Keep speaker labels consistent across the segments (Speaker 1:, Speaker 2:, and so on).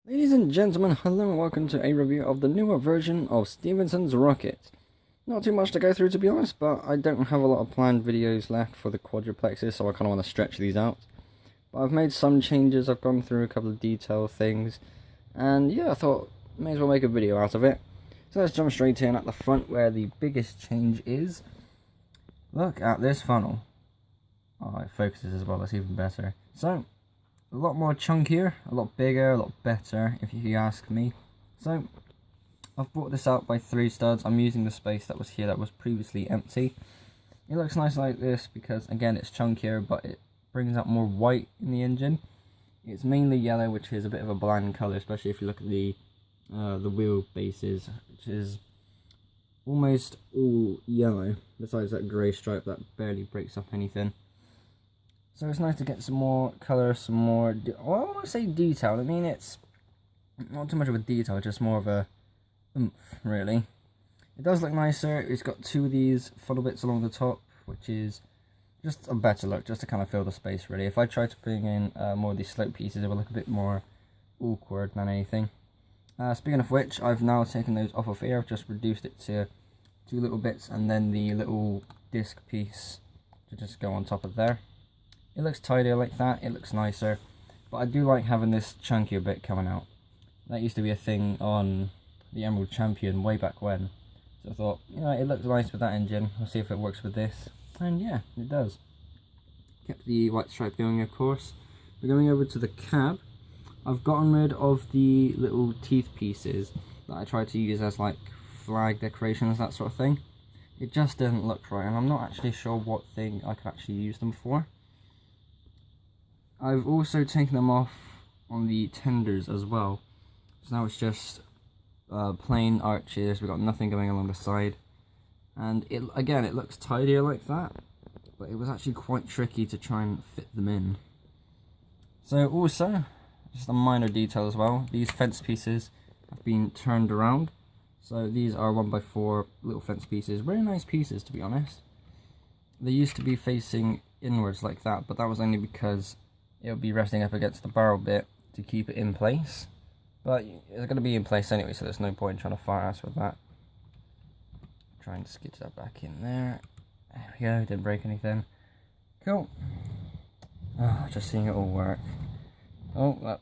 Speaker 1: Ladies and gentlemen, hello and welcome to a review of the newer version of Stephenson's rocket. Not too much to go through, to be honest, but I don't have a lot of planned videos left for the quadruplexes, so I kind of want to stretch these out. But I've made some changes, I've gone through a couple of detail things, and yeah, I thought may as well make a video out of it. So let's jump straight in at the front where the biggest change is. Look at this funnel. Oh, it focuses as well, that's even better. So, a lot more chunkier, a lot bigger, a lot better, if you ask me. So, I've brought this out by 3 studs. I'm using the space that was here that was previously empty. It looks nice like this because, again, it's chunkier, but it brings out more white in the engine. It's mainly yellow, which is a bit of a bland colour, especially if you look at the wheel bases, which is almost all yellow, besides that grey stripe that barely breaks up anything. So it's nice to get some more colour, some more, well, I want to say detail. I mean, it's not too much of a detail, just more of a oomph, really. It does look nicer. It's got 2 of these funnel bits along the top, which is just a better look, just to kind of fill the space, really. If I try to bring in more of these slope pieces, it will look a bit more awkward than anything. Speaking of which, I've now taken those off of here. I've just reduced it to 2 little bits, and then the little disc piece to just go on top of there. It looks tidier like that, it looks nicer, but I do like having this chunkier bit coming out. That used to be a thing on the Emerald Champion way back when. So I thought, you know, it looks nice with that engine. I'll see if it works with this. And yeah, it does. Kept the white stripe going, of course. We're going over to the cab. I've gotten rid of the little teeth pieces that I tried to use as like flag decorations, that sort of thing. It just didn't look right, and I'm not actually sure what thing I could actually use them for. I've also taken them off on the tenders as well. So now it's just plain arches. We've got nothing going along the side. And it again, it looks tidier like that. But it was actually quite tricky to try and fit them in. So also, just a minor detail as well. These fence pieces have been turned around. So these are 1x4 little fence pieces. Very nice pieces, to be honest. They used to be facing inwards like that, but that was only because it would be resting up against the barrel bit to keep it in place, but it's going to be in place anyway, so there's no point trying to fire ass with that. Try and skitch that back in there. There we go, didn't break anything. Cool. Oh, just seeing it all work. Oh, that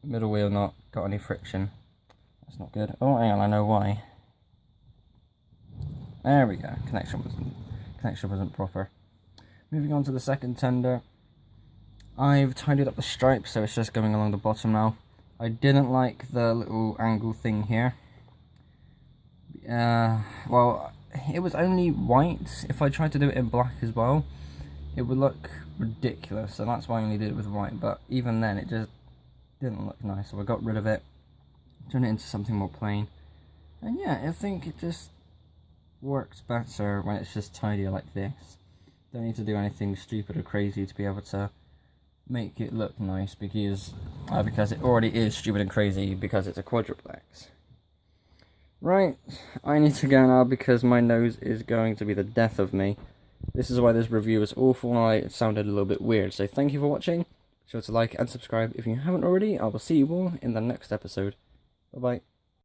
Speaker 1: middle wheel not got any friction. That's not good. Oh, hang on, I know why. There we go. Connection wasn't proper. Moving on to the second tender. I've tidied up the stripes, so it's just going along the bottom now. I didn't like the little angle thing here. Well, it was only white. If I tried to do it in black as well, it would look ridiculous, and that's why I only did it with white. But even then, it just didn't look nice, so I got rid of it, turned it into something more plain. And yeah, I think it just works better when it's just tidier like this. Don't need to do anything stupid or crazy to be able to make it look nice, because it already is stupid and crazy because it's a quadruplex. Right, I need to go now because my nose is going to be the death of me. This is why this review is awful and I sounded a little bit weird. So thank you for watching. Be sure to like and subscribe if you haven't already. I will see you all in the next episode. Bye bye.